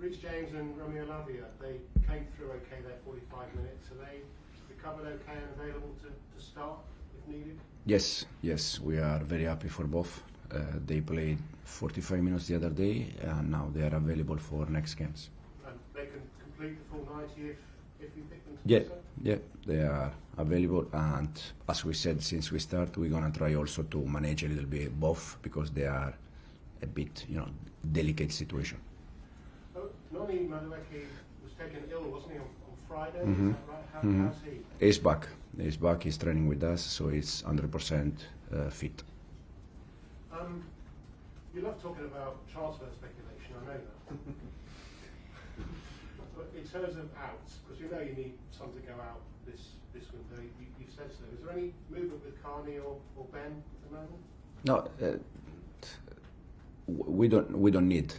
Rich James and Romeo Lavia, they came through okay there, 45 minutes. Are they recovered okay and available to start if needed? Yes, we are very happy for both. They played 45 minutes the other day, and now they are available for next games. And they can complete the full 90 if we pick them to Yeah, do so? yeah, they are available, and as we said since we start, we're gonna try also to manage a little bit both because they are a bit, delicate situation. Oh, Noni Madueke was taken ill, wasn't he, on Friday? Mm-hmm. Is that right? How's he? He's back. He's back. He's training with us, so he's 100% fit. You love talking about transfer speculation, I know that. But in terms of outs, because you know you need some to go out this window, you said so. Is there any movement with Carney or Ben at the moment? No, we don't need.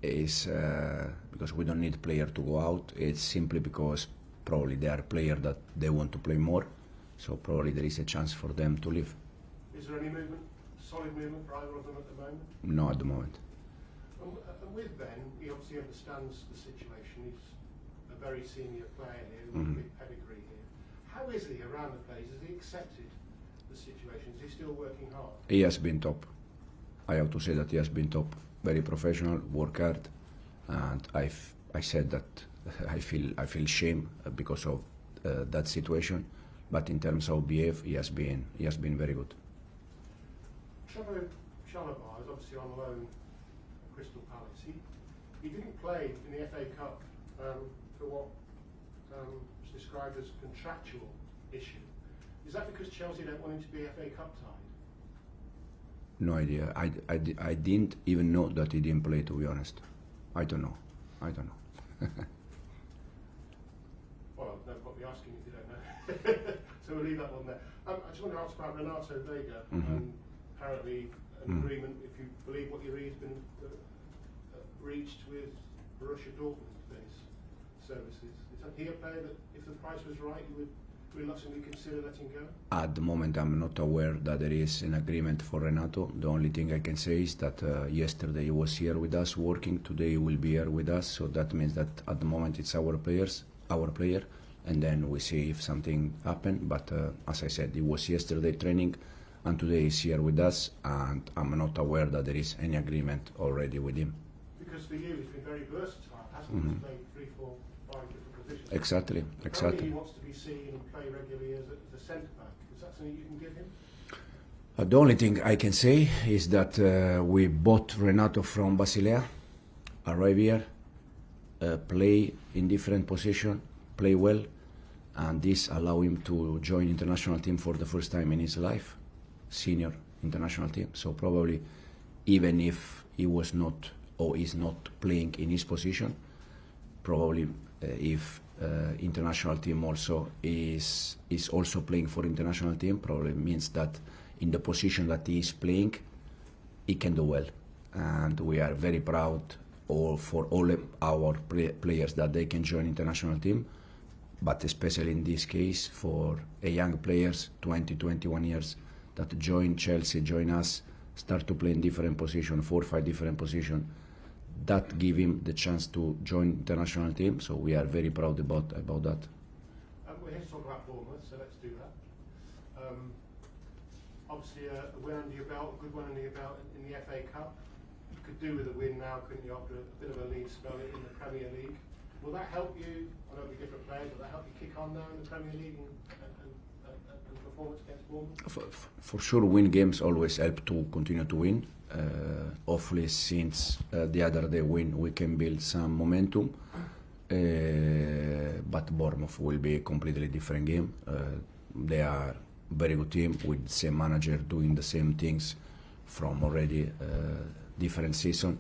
It's because we don't need player to go out. It's simply because probably they are players that they want to play more, so probably there is a chance for them to leave. Is there any movement, solid movement for either of them at the moment? No, at the moment. And with Ben, he obviously understands the situation. He's a very senior player here with a big pedigree here. How is he around the place? Has he accepted the situation? Is he still working hard? He has been top. I have to say that he has been top. Very professional, work hard, and I said that I feel shame because of that situation. But in terms of behave, he has been very good. Trevoh Chalobah is obviously on loan at Crystal Palace. He didn't play in the FA Cup for what was described as a contractual issue. Is that because Chelsea don't want him to be FA Cup tied? No idea. I didn't even know that he didn't play, to be honest. I don't know. Well, no point me asking if you don't know. So we'll leave that one there. I just want to ask about Renato Veiga. Apparently, an agreement, if you believe what you read, has been reached with Borussia Dortmund-based services. Is he a player that, if the price was right, you would reluctantly consider letting go? At the moment, I'm not aware that there is an agreement for Renato. The only thing I can say is that yesterday he was here with us working. Today he will be here with us. So that means that at the moment it's our player, and then we see if something happened. But as I said, he was yesterday training, and today he's here with us. And I'm not aware that there is any agreement already with him. Because for you, he's been very versatile, hasn't he? He's played 3, 4, 5 different positions. Exactly. Apparently he wants to be seen and play regularly as a centre-back. Is that something you can give him? The only thing I can say is that we bought Renato from Basilea, arrive here, play in different position, play well, and this allow him to join international team for the first time in his life, senior international team. So probably even if he was not or is not playing in his position, probably if international team also is also playing for international team, probably means that in the position that he is playing, he can do well. And we are very proud for all our players that they can join international team, but especially in this case for a young players, 20, 21 years, that join Chelsea, join us, start to play in different position, 4 or 5 different position, that give him the chance to join international team. So we are very proud about that. We're here to talk about Bournemouth, so let's do that. Obviously a win under your belt, a good one under your belt in the FA Cup. You could do with a win now, couldn't you, after a bit of a lead spell in the Premier League? Will that help you? I know it'll be different players, will that help you kick on now in the Premier League and performance against Bournemouth? For sure, win games always help to continue to win. Hopefully, since the other day win, we can build some momentum. But Bournemouth will be a completely different game. They are a very good team with the same manager doing the same things from already different season.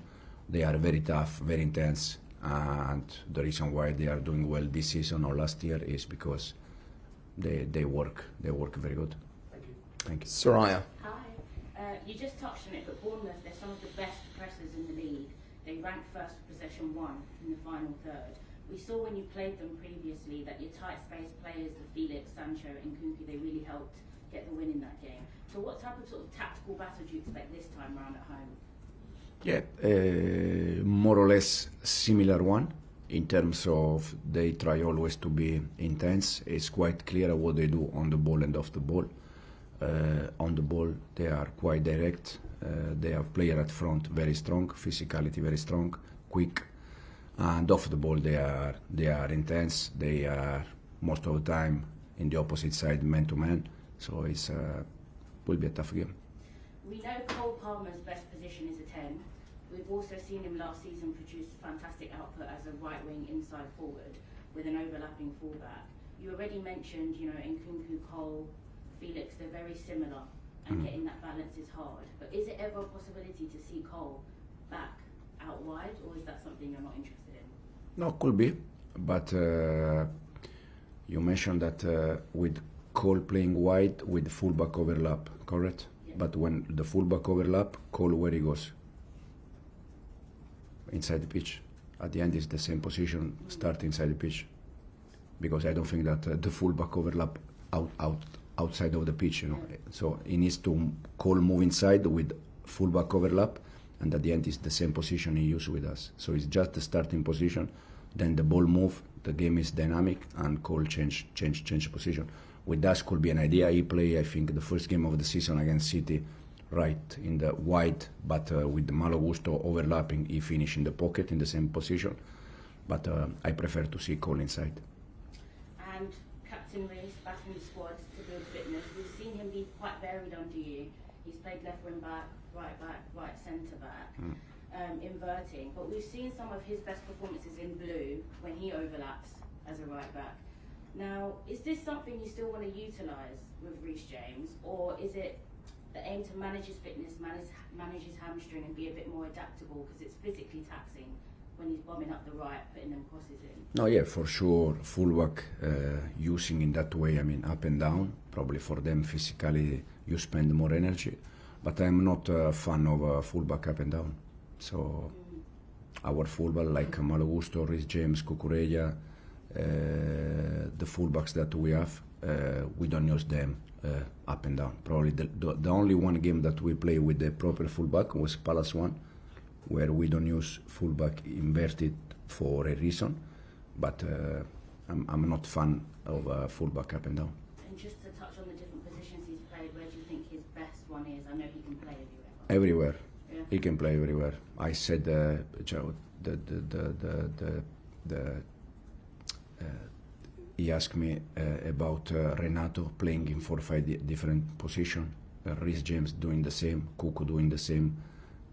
They are very tough, very intense, and the reason why they are doing well this season or last year is because they work very good. Thank you. Thank you. Soraya. Hi. You just touched on it, but Bournemouth, they're some of the best pressers in the league. They ranked first for possession 1 in the final third. We saw when you played them previously that your tight space players, the Felix, Sancho and Kunku, they really helped get the win in that game. So what type of sort of tactical battle do you expect this time round at home? Yeah, more or less similar one in terms of they try always to be intense. It's quite clear what they do on the ball and off the ball. On the ball, they are quite direct. They have player at front very strong, physicality very strong, quick, and off the ball they are intense. They are most of the time in the opposite side, man to man. So it's will be a tough game. We know Cole Palmer's best position is a 10. We've also seen him last season produce fantastic output as a right wing inside forward with an overlapping fullback. You already mentioned, Nkunku, Cole, Felix, they're very similar, and getting that balance is hard. But is it ever a possibility to see Cole back out wide, or is that something you're not interested in? No, could be, but you mentioned that with Cole playing wide with fullback overlap, correct? Yeah. But when the fullback overlap, Cole where he goes? Inside the pitch. At the end, it's the same position, start inside the pitch. Because I don't think that the fullback overlap outside of the pitch, So he needs to Cole move inside with fullback overlap, and at the end, it's the same position he used with us. So it's just the starting position, then the ball move, the game is dynamic, and Cole change position. With us could be an idea. He play, I think, the first game of the season against City, right in the wide, but with Malo Gusto overlapping, he finished in the pocket in the same position. But I prefer to see Cole inside. And Captain Reece back in the squad to build fitness. We've seen him be quite varied under you. He's played left wing back, right centre back, inverting. But we've seen some of his best performances in blue when he overlaps as a right back. Now, is this something you still want to utilise with Reece James, or is it the aim to manage his fitness, manage his hamstring, and be a bit more adaptable, because it's physically taxing when he's bombing up the right, putting them crosses in? No, yeah, for sure. Fullback using in that way, up and down. Probably for them physically, you spend more energy. But I'm not a fan of fullback up and down. So our fullback like Malo Gusto, Reece James, Cucurella, the fullbacks that we have, we don't use them up and down. Probably the only one game that we play with the proper fullback was Palace one, where we don't use fullback inverted for a reason. But I'm not fan of fullback up and down. And just to touch on the different positions he's played, where do you think his best one is? I know he can play everywhere. Everywhere. Yeah. He can play everywhere. I said he asked me about Renato playing in 4 or 5 different positions. Reece James doing the same, Cucu doing the same,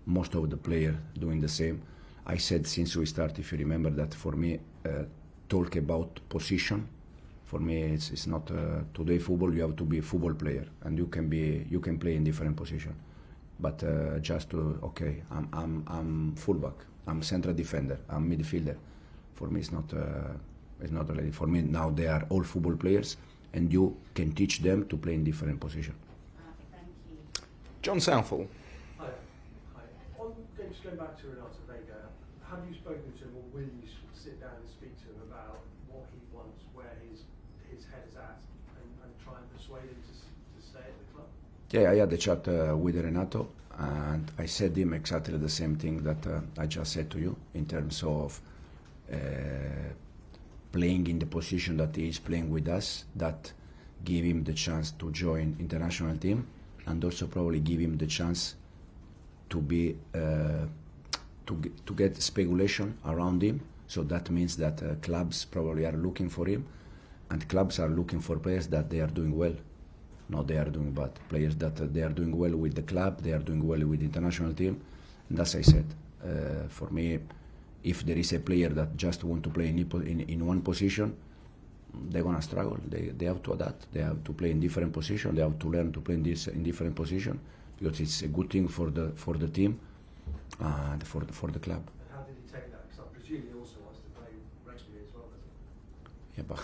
most of the players doing the same. I said since we started, if you remember, that for me, talk about position. For me, it's not today football. You have to be a football player, and you can play in different positions. But just to I'm fullback, I'm central defender, I'm midfielder. For me, it's not really. For me now they are all football players, and you can teach them to play in different positions. Thank you. John Southall. Hi. Just going back to Renato Veiga, have you spoken to him, or will you sit down and speak to him about what he wants, where his head is at, and try and persuade him to stay at the club? Yeah, I had a chat with Renato, and I said him exactly the same thing that I just said to you in terms of playing in the position that he is playing with us, that give him the chance to join international team, and also probably give him the chance to be to get speculation around him. So that means that clubs probably are looking for him, and clubs are looking for players that they are doing well. Not they are doing bad. Players that they are doing well with the club, they are doing well with the international team. And as I said, for me, if there is a player that just want to play in one position, they're gonna struggle. They have to adapt. They have to play in different positions. They have to learn to play in different positions, because it's a good thing for the team and for the club. And how did he take that? Because I presume he also wants to play regularly as well, doesn't he? Yeah, but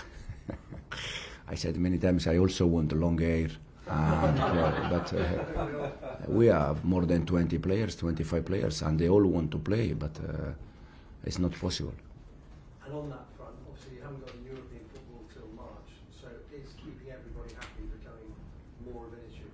I said many times I also want long hair. But we have more than 20 players, 25 players, and they all want to play, but it's not possible. And on that front, obviously you haven't got a European football till March, so is keeping everybody happy becoming more of an issue?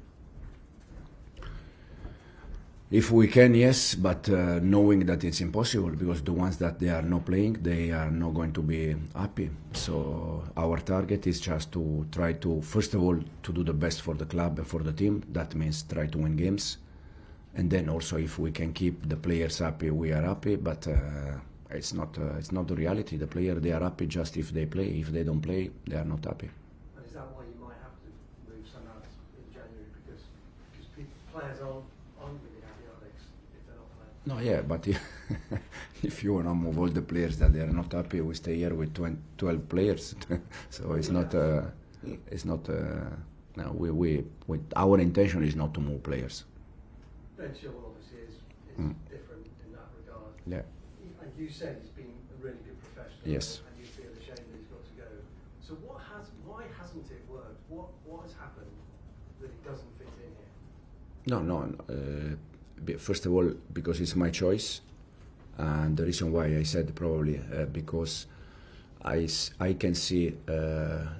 If we can, yes, but knowing that it's impossible, because the ones that they are not playing, they are not going to be happy. So our target is just to try to, first of all, to do the best for the club and for the team. That means try to win games. And then also if we can keep the players happy, we are happy, but it's not the reality. The players, they are happy just if they play. If they don't play, they are not happy. And is that why you might have to move some out in January, because players aren't really happy, are they, if they're not playing? No, yeah, but if you want to move all the players that they are not happy, we stay here with 12 players. So it's not. No, we our intention is not to move players. Ben Chillwell obviously is different in that regard. Yeah. And you said he's been a really good professional. Yes. And you feel ashamed that he's got to go. So why hasn't it worked? What has happened that it doesn't fit in here? No. First of all, because it's my choice, and the reason why I said probably because I can see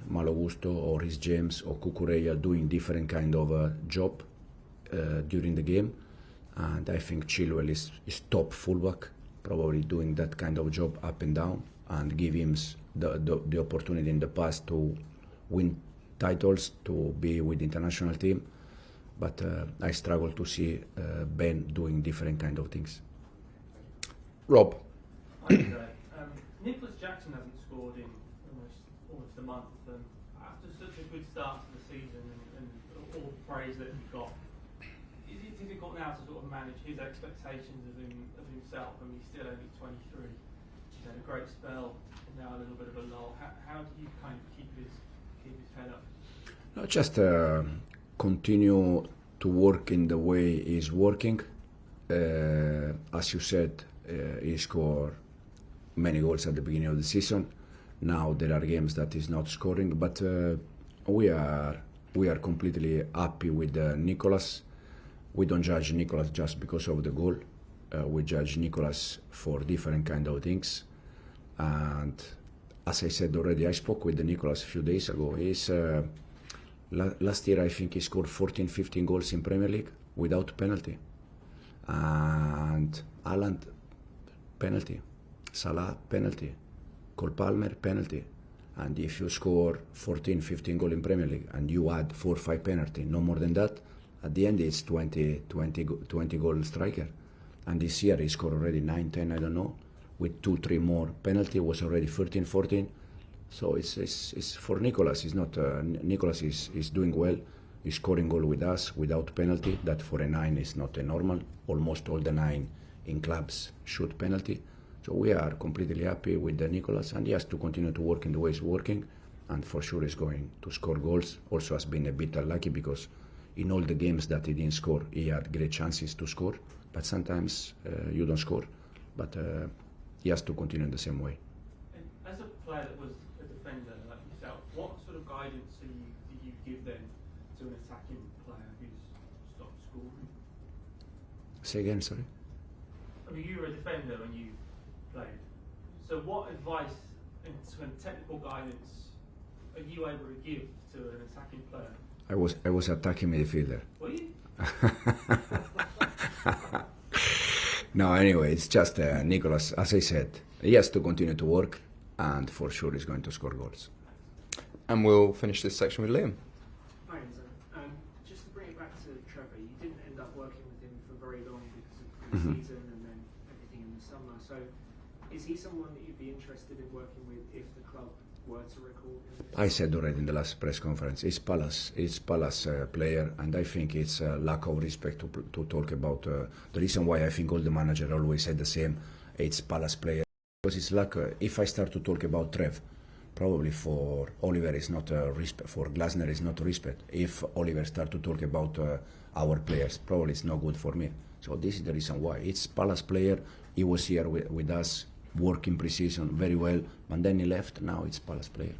Malo Gusto or Rhys James or Cucurella doing different kind of job during the game, and I think Chilwell is top fullback, probably doing that kind of job up and down, and give him the opportunity in the past to win titles, to be with the international team. But I struggle to see Ben doing different kind of things. Rob. Nicholas Jackson hasn't scored in almost a month, and after such a good start to the season and all the praise that he got, is it difficult now to sort of manage his expectations of himself? I mean, he's still only 23. He's had a great spell, and now a little bit of a lull. How do you kind of keep his head up? No, just continue to work in the way he's working. As you said, he scored many goals at the beginning of the season. Now there are games that he's not scoring, but we are completely happy with Nicolas. We don't judge Nicolas just because of the goal. We judge Nicolas for different kind of things. And as I said already, I spoke with Nicolas a few days ago. He's last year I think he scored 14-15 goals in Premier League without penalty. And Haaland, penalty. Salah, penalty. Cole Palmer, penalty. And if you score 14-15 goals in Premier League and you add 4 or 5 penalty, no more than that, at the end it's 20 goal striker. And this year he scored already 9-10, I don't know, with 2-3 more penalty, was already 13-14. So it's for Nicolas. It's not Nicolas is doing well. He's scoring goal with us without penalty. That for a 9 is not a normal. Almost all the 9 in clubs shoot penalty. So we are completely happy with Nicolas, and he has to continue to work in the way he's working, and for sure he's going to score goals. Also has been a bit unlucky because in all the games that he didn't score, he had great chances to score, but sometimes you don't score. But he has to continue in the same way. And as a player that was a defender like yourself, what sort of guidance do you give then to an attacking player who's stopped scoring? Say again, sorry? I mean, you were a defender when you played. So what advice and technical guidance are you able to give to an attacking player? I was attacking midfielder. Were you? No, anyway, it's just Nicolas, as I said, he has to continue to work, and for sure he's going to score goals. And we'll finish this section with Liam. Hi Enzo. Just to bring it back to Trevoh, you didn't end up working with him for very long because of pre-season and then everything in the summer. So is he someone that you'd be interested in working with if the club were to recall him? I said already in the last press conference, he's Palace player, and I think it's a lack of respect to talk about the reason why I think all the manager always said the same, it's Palace player. Because it's like, if I start to talk about Trev, probably for Oliver is not respect, for Glasner is not respect. If Oliver start to talk about our players, probably it's not good for me. So this is the reason why. It's Palace player, he was here with us, working pre-season very well, and then he left, now it's Palace player.